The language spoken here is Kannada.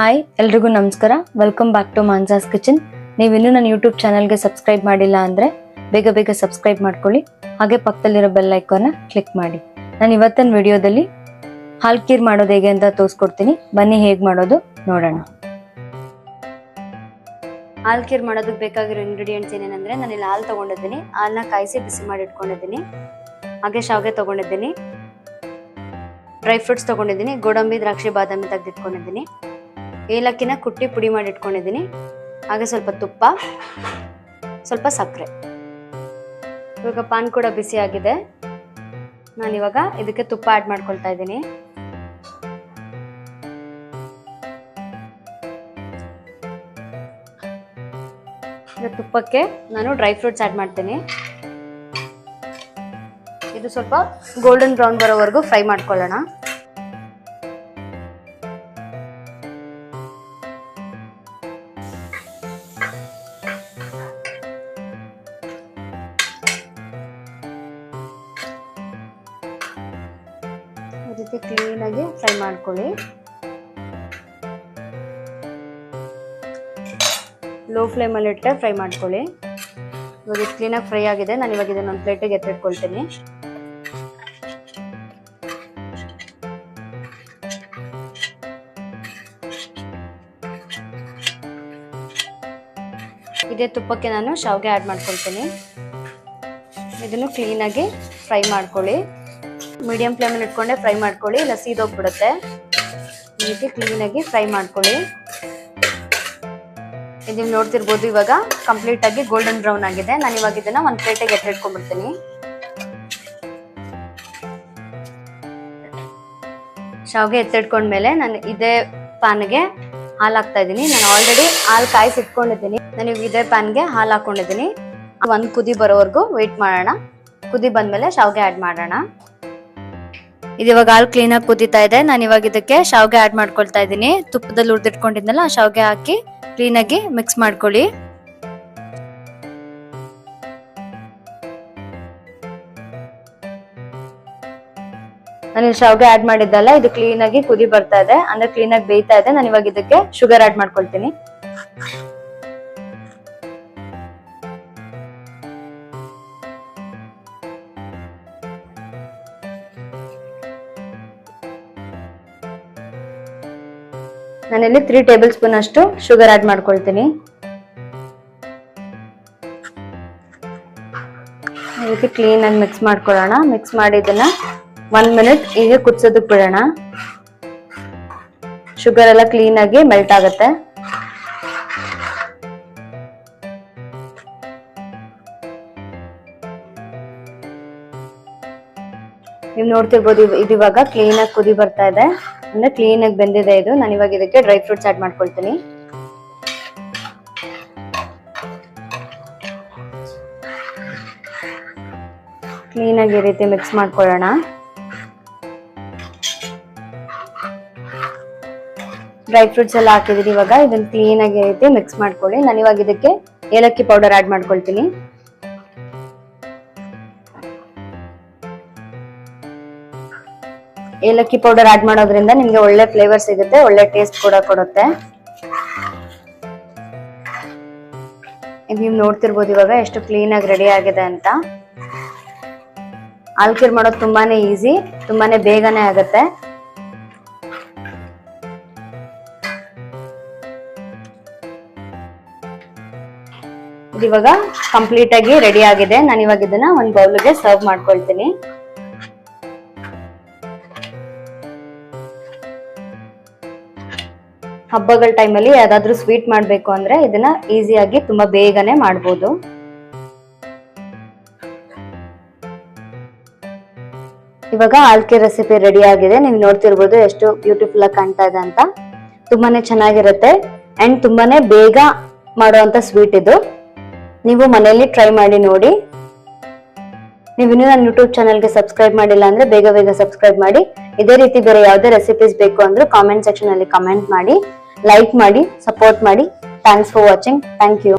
ಹಾಯ್ ಎಲ್ರಿಗೂ ನಮಸ್ಕಾರ. Welcome back to Mansa's kitchen. ನೀವು ಇನ್ನೂ ನನ್ನ ಯೂಟ್ಯೂಬ್ ಚಾನಲ್ಗೆ ಸಬ್ಸ್ಕ್ರೈಬ್ ಮಾಡಿಲ್ಲ ಅಂದರೆ ಬೇಗ ಸಬ್ಸ್ಕ್ರೈಬ್ ಮಾಡ್ಕೊಳ್ಳಿ. ಹಾಗೆ ಪಕ್ಕದಲ್ಲಿರೋ ಬೆಲ್ ಐಕಾನ್ನ ಕ್ಲಿಕ್ ಮಾಡಿ. ನಾನು ಇವತ್ತಿನ ವಿಡಿಯೋದಲ್ಲಿ ಹಾಲ್ ಖೀರ್ ಮಾಡೋದು ಹೇಗೆ ಅಂತ ತೋರಿಸ್ಕೊಡ್ತೀನಿ. ಬನ್ನಿ ಹೇಗೆ ಮಾಡೋದು ನೋಡೋಣ. ಹಾಲ್ ಖೀರ್ ಮಾಡೋದಕ್ಕೆ ಬೇಕಾಗಿರೋ ಇಂಗ್ರೀಡಿಯೆಂಟ್ಸ್ ಏನೇನಂದ್ರೆ, ನಾನಿಲ್ಲಿ ಹಾಲು ತೊಗೊಂಡಿದ್ದೀನಿ. ಹಾಲನ್ನ ಕಾಯಿಸಿ ಬಿಸಿ ಮಾಡಿ ಇಟ್ಕೊಂಡಿದ್ದೀನಿ. ಹಾಗೆ ಶಾವಿಗೆ ತೊಗೊಂಡಿದ್ದೀನಿ, ಡ್ರೈ ಫ್ರೂಟ್ಸ್ ತೊಗೊಂಡಿದ್ದೀನಿ, ಗೋಡಂಬಿ, ದ್ರಾಕ್ಷಿ, ಬಾದಾಮಿ ತೆಗೆದಿಟ್ಕೊಂಡಿದ್ದೀನಿ, ಏಲಕ್ಕಿನ ಕುಟ್ಟಿ ಪುಡಿ ಮಾಡಿ ಇಟ್ಕೊಂಡಿದ್ದೀನಿ, ಹಾಗೆ ಸ್ವಲ್ಪ ತುಪ್ಪ, ಸ್ವಲ್ಪ ಸಕ್ಕರೆ. ಇವಾಗ ಪಾನ್ ಕೂಡ ಬಿಸಿ ಆಗಿದೆ. ನಾನಿವಾಗ ಇದಕ್ಕೆ ತುಪ್ಪ ಆಡ್ ಮಾಡ್ಕೊಳ್ತಾ ಇದ್ದೀನಿ. ತುಪ್ಪಕ್ಕೆ ನಾನು ಡ್ರೈ ಫ್ರೂಟ್ಸ್ ಆಡ್ ಮಾಡ್ತೀನಿ. ಇದು ಸ್ವಲ್ಪ ಗೋಲ್ಡನ್ ಬ್ರೌನ್ ಬರೋವರೆಗೂ ಫ್ರೈ ಮಾಡ್ಕೊಳ್ಳೋಣ. ಈ ರೀತಿ ಕ್ಲೀನ್ ಆಗಿ ಫ್ರೈ ಮಾಡ್ಕೊಳ್ಳಿ. ಲೋ ಫ್ಲೇಮಲ್ಲಿ ಇಟ್ಟರೆ ಫ್ರೈ ಮಾಡ್ಕೊಳ್ಳಿ. ಇವಾಗ ಕ್ಲೀನಾಗಿ ಫ್ರೈ ಆಗಿದೆ. ನಾನು ಇವಾಗ ಇದನ್ನೊಂದು ಪ್ಲೇಟಿಗೆ ಎತ್ತಿಟ್ಕೊಳ್ತೀನಿ. ಇದೇ ತುಪ್ಪಕ್ಕೆ ನಾನು ಶಾವಿಗೆ ಆ್ಯಡ್ ಮಾಡ್ಕೊಳ್ತೀನಿ. ಇದನ್ನು ಕ್ಲೀನಾಗಿ ಫ್ರೈ ಮಾಡ್ಕೊಳ್ಳಿ. ಮೀಡಿಯಂ ಫ್ಲೇಮಲ್ಲಿ ಇಟ್ಕೊಂಡೆ ಫ್ರೈ ಮಾಡ್ಕೊಳ್ಳಿ, ಇಲ್ಲ ಸೀದೋಗ್ಬಿಡುತ್ತೆ. ಈ ರೀತಿ ಕ್ಲೀನಾಗಿ ಫ್ರೈ ಮಾಡ್ಕೊಳ್ಳಿ. ಇದು ನೋಡ್ತಿರ್ಬೋದು, ಇವಾಗ ಕಂಪ್ಲೀಟ್ ಆಗಿ ಗೋಲ್ಡನ್ ಬ್ರೌನ್ ಆಗಿದೆ. ನಾನು ಇವಾಗ ಇದನ್ನ ಒಂದು ಪ್ಲೇಟಿಗೆ ಎತ್ತಿಟ್ಕೊಂಡ್ಬಿಡ್ತೀನಿ. ಶಾವಿಗೆ ಎತ್ತಿಟ್ಕೊಂಡ್ಮೇಲೆ ನಾನು ಇದೇ ಪ್ಯಾನ್ಗೆ ಹಾಲು ಹಾಕ್ತಾ ಇದ್ದೀನಿ. ನಾನು ಆಲ್ರೆಡಿ ಹಾಲು ಕಾಯಿಸಿ ಇಟ್ಕೊಂಡಿದ್ದೀನಿ. ನಾನು ಇದೇ ಪ್ಯಾನ್ಗೆ ಹಾಲು ಹಾಕೊಂಡಿದ್ದೀನಿ. ಒಂದು ಕುದಿ ಬರೋವರೆಗೂ ವೇಟ್ ಮಾಡೋಣ. ಕುದಿ ಬಂದ್ಮೇಲೆ ಶಾವಿಗೆ ಆ್ಯಡ್ ಮಾಡೋಣ. ಇವಾಗ ಹಾಲು ಕ್ಲೀನಾಗಿ ಕುದೀತಾ ಇದೆ. ನಾನು ಇವಾಗ ಇದಕ್ಕೆ ಶಾವಿಗೆ ಆ್ಯಡ್ ಮಾಡ್ಕೊಳ್ತಾ ಇದ್ದೀನಿ. ತುಪ್ಪದಲ್ಲಿ ಹುರಿದಿಟ್ಕೊಂಡಿದ್ನಲ್ಲ ಆ ಶಾವಿಗೆ ಹಾಕಿ ಕ್ಲೀನಾಗಿ ಮಿಕ್ಸ್ ಮಾಡ್ಕೊಳ್ಳಿ. ನಾನು ಶಾವಿಗೆ ಆ್ಯಡ್ ಮಾಡಿದ್ದಲ್ಲ, ಇದು ಕ್ಲೀನಾಗಿ ಕುದಿ ಬರ್ತಾ ಇದೆ, ಅಂದ್ರೆ ಕ್ಲೀನಾಗಿ ಬೇಯ್ತಾ ಇದೆ. ನಾನು ಇವಾಗ ಇದಕ್ಕೆ ಶುಗರ್ ಆ್ಯಡ್ ಮಾಡ್ಕೊಳ್ತೀನಿ. ನಾನಿಲ್ಲಿ 3 ಟೇಬಲ್ ಸ್ಪೂನ್ ಅಷ್ಟು ಶುಗರ್ ಆ್ಯಡ್ ಮಾಡ್ಕೊಳ್ತೀನಿ. ಇದಕ್ಕೆ ಕ್ಲೀನ್ ಆಗಿ ಮಿಕ್ಸ್ ಮಾಡ್ಕೊಳ್ಳೋಣ. ಮಿಕ್ಸ್ ಮಾಡಿ ಇದನ್ನ 1 ಮಿನಿಟ್ ಹೀಗೆ ಕುದಿಸೋದಕ್ಕೆ ಬಿಡೋಣ. ಶುಗರ್ ಎಲ್ಲ ಕ್ಲೀನ್ ಆಗಿ ಮೆಲ್ಟ್ ಆಗುತ್ತೆ. ನೀವು ನೋಡ್ತಿರ್ಬೋದು, ಇದು ಇವಾಗ ಕ್ಲೀನ್ ಆಗಿ ಕುದಿ ಬರ್ತಾ ಇದೆ, ಅಂದ್ರೆ ಕ್ಲೀನ್ ಆಗಿ ಬೆಂದಿದೆ ಇದು. ನಾನು ಇವಾಗ ಇದಕ್ಕೆ ಡ್ರೈ ಫ್ರೂಟ್ಸ್ ಆಡ್ ಮಾಡ್ಕೊಳ್ತೀನಿ. ಕ್ಲೀನ್ ಆಗಿ ಈ ರೀತಿ ಮಿಕ್ಸ್ ಮಾಡ್ಕೊಳ್ಳೋಣ. ಡ್ರೈ ಫ್ರೂಟ್ಸ್ ಎಲ್ಲ ಹಾಕಿದೀನಿ. ಇವಾಗ ಇದನ್ನ ಕ್ಲೀನ್ ಆಗಿ ಈ ರೀತಿ ಮಿಕ್ಸ್ ಮಾಡ್ಕೊಳ್ಳಿ. ನಾನು ಇವಾಗ ಇದಕ್ಕೆ ಏಲಕ್ಕಿ ಪೌಡರ್ ಆಡ್ ಮಾಡ್ಕೊಳ್ತೀನಿ. ಏಲಕ್ಕಿ ಪೌಡರ್ ಆಡ್ ಮಾಡೋದ್ರಿಂದ ನಿಮ್ಗೆ ಒಳ್ಳೆ ಫ್ಲೇವರ್ ಸಿಗುತ್ತೆ, ಒಳ್ಳೆ ಟೇಸ್ಟ್ ಕೂಡ ಕೊಡುತ್ತೆ. ನೀವು ನೋಡ್ತಿರ್ಬೋದು ಇವಾಗ ಎಷ್ಟು ಕ್ಲೀನ್ ಆಗಿ ರೆಡಿ ಆಗಿದೆ ಅಂತ. ಹಾಲ್ ಖೀರ್ ಮಾಡೋದು ತುಂಬಾನೇ ಈಸಿ, ತುಂಬಾನೇ ಬೇಗನೆ ಆಗುತ್ತೆ. ಇವಾಗ ಕಂಪ್ಲೀಟ್ ಆಗಿ ರೆಡಿ ಆಗಿದೆ. ನಾನು ಇವಾಗ ಇದನ್ನ ಒಂದು ಬೌಲ್ಗೆ ಸರ್ವ್ ಮಾಡ್ಕೊಳ್ತೀನಿ. ಹಬ್ಬಗಳ ಟೈಮಲ್ಲಿ ಯಾವ್ದಾದ್ರು ಸ್ವೀಟ್ ಮಾಡಬೇಕು ಅಂದ್ರೆ ಇದನ್ನ ಈಸಿಯಾಗಿ ತುಂಬಾ ಬೇಗನೆ ಮಾಡ್ಬೋದು. ಇವಾಗ ಹಾಲ್ ಖೀರ್ ರೆಸಿಪಿ ರೆಡಿ ಆಗಿದೆ. ನೀವು ನೋಡ್ತಿರ್ಬೋದು ಎಷ್ಟು ಬ್ಯೂಟಿಫುಲ್ ಆಗಿ ಕಾಣ್ತಾ ಇದೆ ಅಂತ. ತುಂಬಾನೇ ಚೆನ್ನಾಗಿರುತ್ತೆ ಅಂಡ್ ತುಂಬಾನೇ ಬೇಗ ಮಾಡುವಂತ ಸ್ವೀಟ್ ಇದು. ನೀವು ಮನೆಯಲ್ಲಿ ಟ್ರೈ ಮಾಡಿ ನೋಡಿ. ನೀವು ಇನ್ನೂ ನನ್ನ ಯೂಟ್ಯೂಬ್ ಚಾನಲ್ಗೆ ಸಬ್ಸ್ಕ್ರೈಬ್ ಮಾಡಿಲ್ಲ ಅಂದ್ರೆ ಬೇಗ ಸಬ್ಸ್ಕ್ರೈಬ್ ಮಾಡಿ. ಇದೇ ರೀತಿ ಬೇರೆ ಯಾವುದೇ ರೆಸಿಪೀಸ್ ಬೇಕು ಅಂದ್ರೆ ಕಾಮೆಂಟ್ ಸೆಕ್ಷನ್ ಅಲ್ಲಿ ಕಮೆಂಟ್ ಮಾಡಿ, ಲೈಕ್ ಮಾಡಿ, ಸಪೋರ್ಟ್ ಮಾಡಿ. Thanks for watching. Thank you.